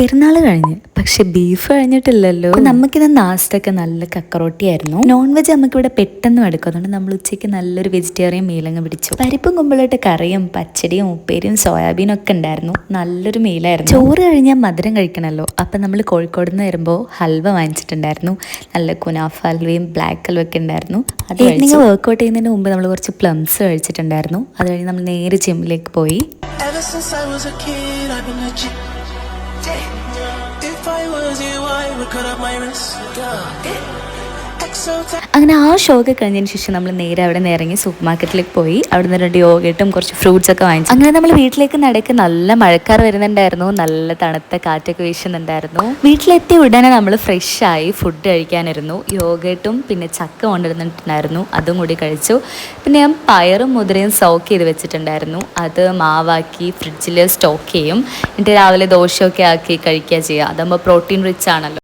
പെരുന്നാൾ കഴിഞ്ഞ് പക്ഷെ ബീഫ് കഴിഞ്ഞിട്ടില്ലല്ലോ. നമുക്കിത് നാസ്തൊക്കെ നല്ല കക്കറോട്ടിയായിരുന്നു. നോൺ വെജ് നമുക്കിവിടെ പെട്ടെന്ന് എടുക്കും. അതുകൊണ്ട് നമ്മൾ ഉച്ചയ്ക്ക് നല്ലൊരു വെജിറ്റേറിയൻ മീലങ്ങ് പിടിച്ചു. പരിപ്പും കുമ്പളായിട്ട് കറിയും പച്ചടിയും ഉപ്പേരിയും സോയാബീനും ഒക്കെ ഉണ്ടായിരുന്നു. നല്ലൊരു മീലായിരുന്നു. ചോറ് കഴിഞ്ഞാൽ മധുരം കഴിക്കണമല്ലോ. അപ്പം നമ്മൾ കോഴിക്കോട് നിന്ന് വരുമ്പോൾ ഹൽവ വാങ്ങിച്ചിട്ടുണ്ടായിരുന്നു. നല്ല കുനാഫ ഹൽവയും ബ്ലാക്ക് ഹൽവ ഒക്കെ ഉണ്ടായിരുന്നു. അത് കഴിഞ്ഞ് വർക്കൗട്ട് ചെയ്യുന്നതിന് മുമ്പ് നമ്മൾ കുറച്ച് പ്ലംസ് കഴിച്ചിട്ടുണ്ടായിരുന്നു. അത് കഴിഞ്ഞ് നമ്മൾ നേരെ ജിമ്മിലേക്ക് പോയി. If I was you, I would cut up my wrist. അങ്ങനെ ആ ഷോ ഒക്കെ കഴിഞ്ഞതിന് ശേഷം നമ്മൾ നേരെ അവിടെ നിന്ന് ഇറങ്ങി സൂപ്പർ മാർക്കറ്റിലേക്ക് പോയി. അവിടെ നിന്ന് 2 യോഗട്ടും കുറച്ച് ഫ്രൂട്ട്സ് ഒക്കെ വാങ്ങിച്ചു. അങ്ങനെ നമ്മൾ വീട്ടിലേക്ക് നടക്ക് നല്ല മഴക്കാർ വരുന്നുണ്ടായിരുന്നു. നല്ല തണുത്ത കാറ്റൊക്കെ വീശുന്നുണ്ടായിരുന്നു. വീട്ടിലെത്തി ഉടനെ നമ്മൾ ഫ്രഷായി ഫുഡ് കഴിക്കാനിരുന്നു. യോഗട്ടും പിന്നെ ചക്ക കൊണ്ടിരുന്നിട്ടുണ്ടായിരുന്നു, അതും കൂടി കഴിച്ചു. പിന്നെ ഞാൻ പയറും മുതിരയും സോക്ക് ചെയ്ത് വെച്ചിട്ടുണ്ടായിരുന്നു. അത് മാവാക്കി ഫ്രിഡ്ജിൽ സ്റ്റോക്ക് ചെയ്യും. എന്നിട്ട് രാവിലെ ദോശയൊക്കെ ആക്കി കഴിക്കുക ചെയ്യുക. അതാകുമ്പോൾ പ്രോട്ടീൻ റിച്ച് ആണല്ലോ.